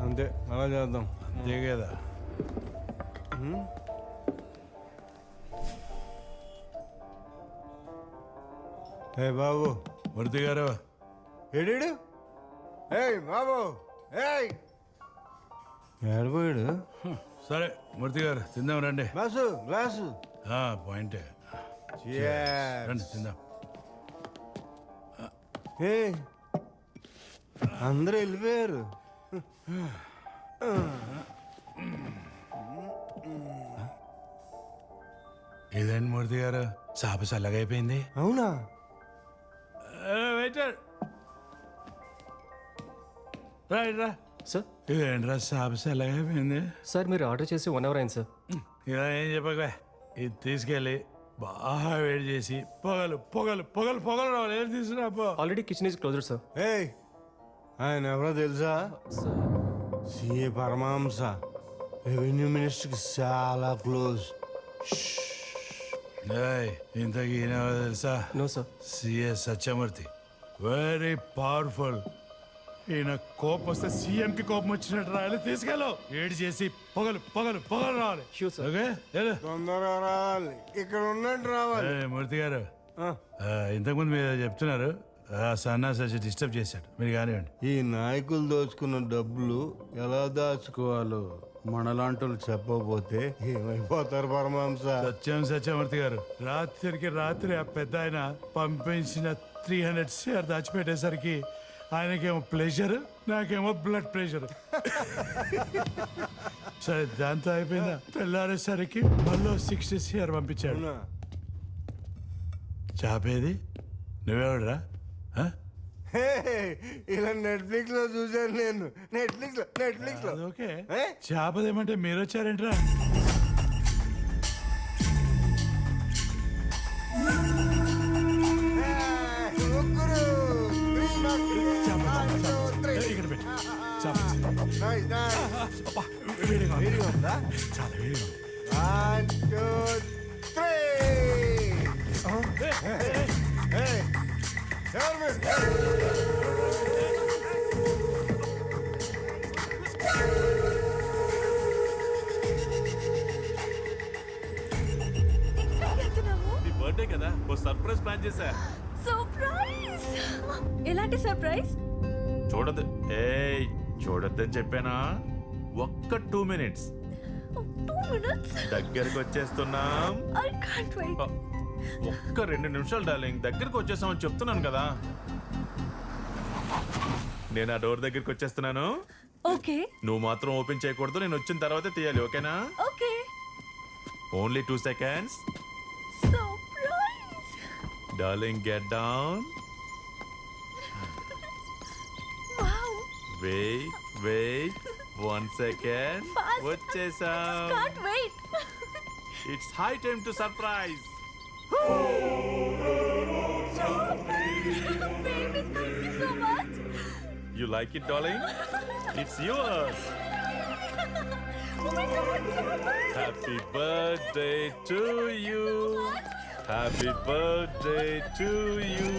అంతే అలా చేద్దాం. అంతే కదా. ఏ బాబు మూర్తి గారు, ఏడీడు? ఏయ్ బాబు, ఏయ్ ఏడిపోయాడు? సరే మూర్తి గారు తిందాం రండి. Glass glass. పాయింటే Cheers. రండి తిందాం. ఏ అందరూ వెళ్ళిపోయారు. ఇదేంటి మూర్తి గారు, చాప చల్లగైపోయింది. అవునా? వెయిటర్ రైట్ రా సార్. ఇదేంట్రా చాప చల్లగైపోయింది. సార్ మీరు ఆర్డర్ చేసి 1 hour అయింది సార్. ఇలా ఏం చెప్పక ఇది తీసుకెళ్ళి బాగా వేడి చేసి పొగలు పొగలు పొగలు పొగలు రావాలి. ఏం తీసుకురా already kitchen is closed sir. ఏయ్ ఆయన ఎవరో తెలుసా? సిఏ పరమహంస, రెవెన్యూ మినిస్టర్కి చాలా క్లోజ్. ఇంతకీ ఈయనెవరో తెలుసా? No sir. CS Satyamurthy, very powerful. ఈయన కోపం వస్తే సీఎం కి కోపం వచ్చినట్టు రాయాలి. తీసుకెళ్ళు, ఏడు చేసి పొగలు పొగలు పొగలు రావాలి. Sure, sir. ఓకే వెళ్ళు. తొందరగా రావాలి, ఇక్కడ ఉన్నట్టు రావాలి. మూర్తి గారు, ఆ, ఇంతకుముందు మీరు చెప్తున్నారు సన్నాసి వచ్చి డిస్టర్బ్ చేశాడు, మీరు కానివ్వండి. ఈ నాయకులు దోచుకున్న డబ్బులు ఎలా దాచుకోవాలో మనలాంటి చెప్పకపోతే ఏమైపోతారు పరమహంస? సత్యమూర్తి గారు, రాత్రికి రాత్రి ఆ పెద్ద ఆయన పంపించిన 300 షేర్ దాచిపెట్టేసరికి ఆయనకేమో ప్రెషర్, నాకేమో బ్లడ్ ప్రెషర్. సరే దాంతో అయిపోయిందా? తెల్లారేసరికి మళ్ళీ 60 షేర్ పంపించాడు. అవునా? చాపేది నువ్వెవడరా? హే, ఇలా నెట్ఫ్లిక్స్ లో చూసాను నేను. నెట్ఫ్లిక్స్ లో ఓకే, ఏ? చేపదేమంటే మీరు వచ్చారేంట్రా? ముగ్గురు. ఇక్కడ పెట్టు. చేప వేడిగా ఉందా? చాలా వేడిగా ఉంది. 1, 2, 3. ఎవరు మీరు? నీ బర్త్డే కదా, ఓ సర్ప్రైజ్ ప్లాన్ చేశా. సర్ప్రైజ్? ఎలాంటి సర్ప్రైజ్? చూడద్దు, ఏయ్ చూడొద్దని చెప్పానా? ఒక్క 2 minutes 2 minutes? దగ్గరకు వచ్చేస్తున్నాం. I can't wait. ఒక్క 2 నిమిషాలు డార్లింగ్, దగ్గరకు వచ్చేసామని చెప్తున్నాను కదా. నేను ఆ డోర్ దగ్గరికి వచ్చేస్తున్నాను. ఓకే నువ్వు మాత్రం ఓపెన్ చేయకూడదు, నేను వచ్చిన తర్వాతే తీయాలి, ఓకేనా? Okay. Only 2 seconds. Surprise. Darling get down. Wow. Wait 1 second. Fast. వచ్చేసాం. Can't wait. It's high time to surprise. Baby, thank you so much. You like it, darling? It's yours. Oh my God, surprise. Happy birthday to you. Happy birthday to you.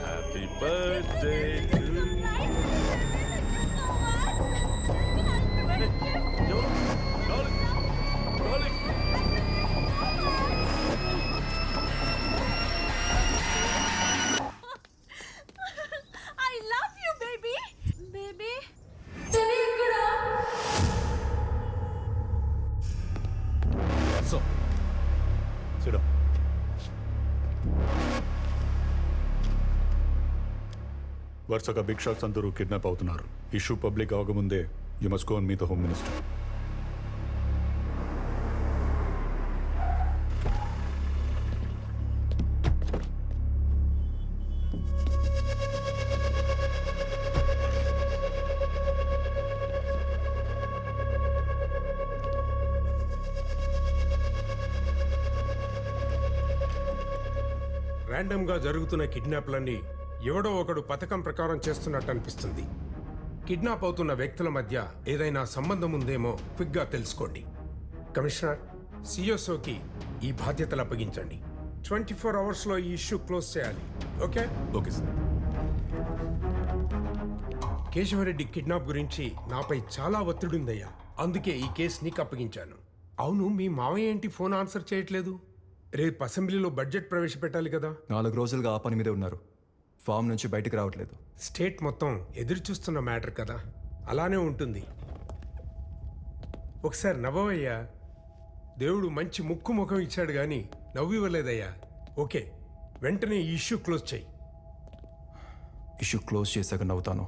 Happy birthday to you. Darling, darling. I love you, baby. Baby. Baby, ఇక్కడ. So, sit down. వరుసగా big shots అందరూ kidnap అవుతున్నారు. Issue public అవకముందే you must go and meet the home minister. ర్యాండమ్గా జరుగుతున్న కిడ్నాప్లన్నీ ఎవడో ఒకడు పథకం ప్రకారం చేస్తున్నట్టు అనిపిస్తుంది. కిడ్నాప్ అవుతున్న వ్యక్తుల మధ్య ఏదైనా సంబంధం ఉందేమో క్విక్గా తెలుసుకోండి. కమిషనర్, సిఎస్ఓకి ఈ బాధ్యతలు అప్పగించండి. 24 అవర్స్లో ఈ ఇష్యూ క్లోజ్ చేయాలి. Okay? Okay sir. Keshava Reddy kidnap గురించి నాపై చాలా ఒత్తిడి ఉందయ్యా. అందుకే ఈ కేసు నీకు అప్పగించాను. అవును, మీ మావయ్య ఏంటి ఫోన్ ఆన్సర్ చేయట్లేదు? రేపు అసెంబ్లీలో బడ్జెట్ ప్రవేశపెట్టాలి కదా. 4 రోజులుగా ఆ పని మీదే ఉన్నారు. ఫామ్ నుంచి బయటికి రావట్లేదు. స్టేట్ మొత్తం ఎదురు చూస్తున్న మ్యాటర్ కదా, అలానే ఉంటుంది. ఒకసారి నవ్వవయ్యా. దేవుడు మంచి ముక్కు ముఖం ఇచ్చాడు కానీ నవ్వు ఇవ్వలేదయ్యా. ఓకే, వెంటనే ఈ ఇష్యూ క్లోజ్ చేయి. ఇష్యూ క్లోజ్ చేశాక నవ్వుతాను.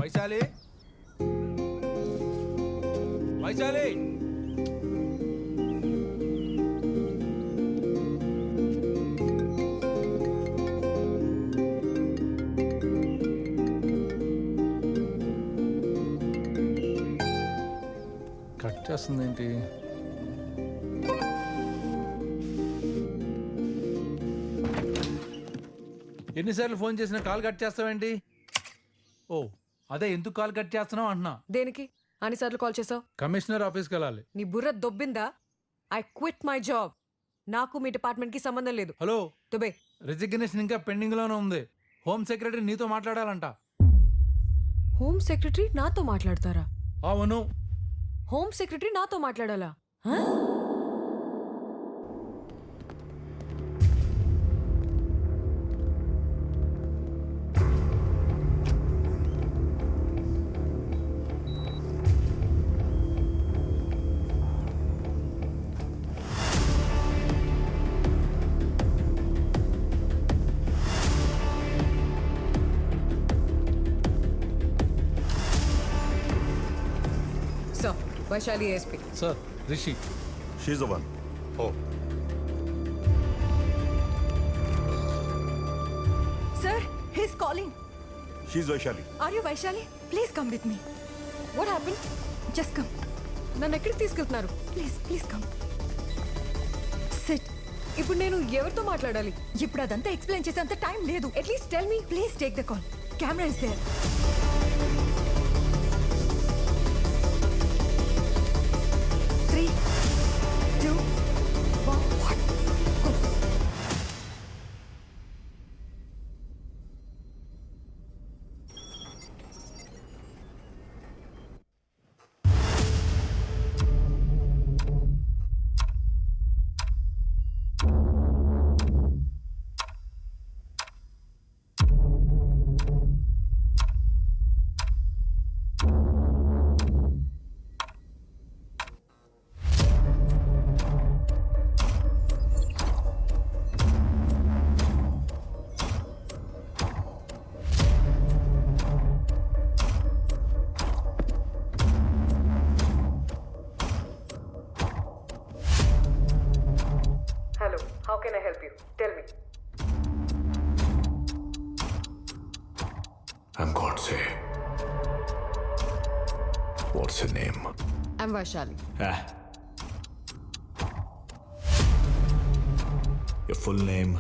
వైశాలి, వైశాలి, కట్ చేస్తుంది ఏంటి? ఎన్నిసార్లు ఫోన్ చేసినా కాల్ కట్ చేస్తావేంటి? ఓ అదే, ఎందుకు కాల్ కట్ చేస్తున్నావు అంటున్నా. దేనికి అన్నిసార్లు కాల్ చేసావు? కమిషనర్ ఆఫీస్కి వెళ్ళాలి. నీ బుర్ర దొబ్బిందా? I quit my job. నాకు మీ డిపార్ట్మెంట్ కి సంబంధం లేదు. హలో, దుబే. రిజిగ్నేషన్ ఇంకా పెండింగ్ లోనే ఉంది. హోమ్ సెక్రటరీ నీతో మాట్లాడాలంట. హోమ్ సెక్రటరీ నాతో మాట్లాడతారా? అవును. హోమ్ సెక్రటరీ నాతో మాట్లాడాలా? హ? So Vaishali ASP. Sir, Rishi. She's the one. Oh, Sir, he's calling. She's Vaishali. Are you Vaishali? Please come with me. What happen? Just come. నన్ను ఎక్కడికి తీసుకెళ్తున్నారు? Please come. Sit. ఇప్పుడు నేను ఎవరితో మాట్లాడాలి? ఇప్పుడు అదంతా ఎక్స్ప్లెయిన్ చేసేంత టైం లేదు. At least tell me. Please take the call. Camera is there. Three, two, one. What? Go. Hello, how can I help you? Tell me. I'm Godse. What's your name? I'm Vaishali. Your full name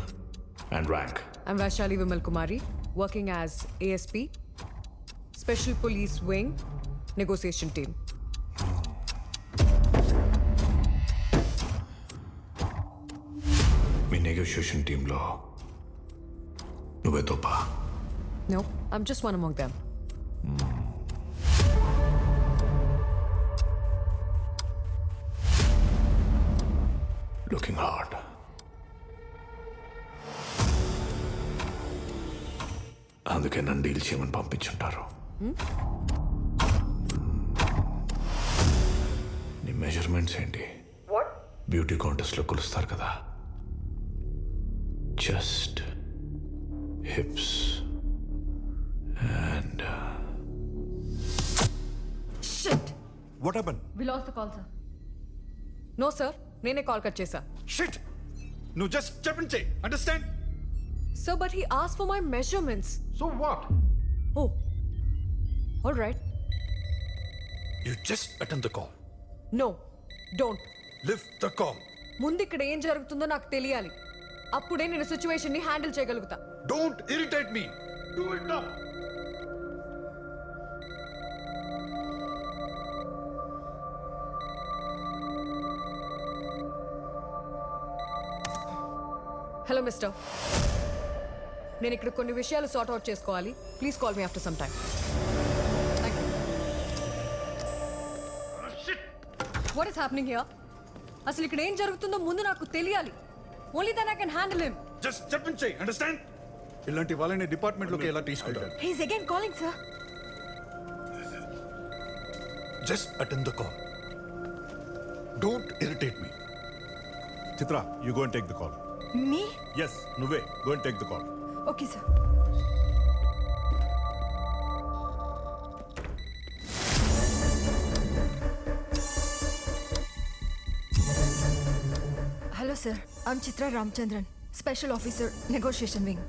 and rank. I'm Vaishali Vimal Kumari, working as ASP, special police wing, negotiation team. Me negotiation టీంలో నువ్వే తోపా? No, I'm just one among them. Looking hard. అందుకే నన్ను deal చేయమని పంపించుంటారు. నీ measurements ఏంటి? What? Beauty కాంటెస్ట్లో కొలుస్తారు కదా, chest, hips and Shit. What happened? We lost the call, sir. No, sir. నేనే కాల్ కట్ చేశా. Shit! నువ్వు జస్ట్ చెప్పండి చెయ్యి. Understand? Sir, but he asked for my measurements. So what? Oh. All right. You just attend the call. No. Don't. Lift the call. ముందు ఇక్కడ ఏం జరుగుతుందో నాకు తెలియాలి. అప్పుడే నేను సిచ్యువేషన్ ని హ్యాండిల్ చేయగలుగుతా. Don't irritate me. Do it now. Hello mister నేను ఇక్కడ కొన్ని విషయాలు సార్ట్ అవుట్ చేసుకోవాలి please call me after some time what is happening here అసలు ఇక్కడ ఏం జరుగుతుందో ముందు నాకు తెలియాలి only then I can handle him just చెప్పించే అండర్స్టాండ్ ఇలాంటి వాళ్ళని డిపార్ట్మెంట్లోకి ఎలా తీసుకుంటారు he's again calling sir. Just attend the call don't irritate me Chitra you go and take the call. Me? Yes నువ్వే go and take the call. Okay sir. Hello, sir. I'm Chitra Ramchandran, Special Officer, Negotiation Wing.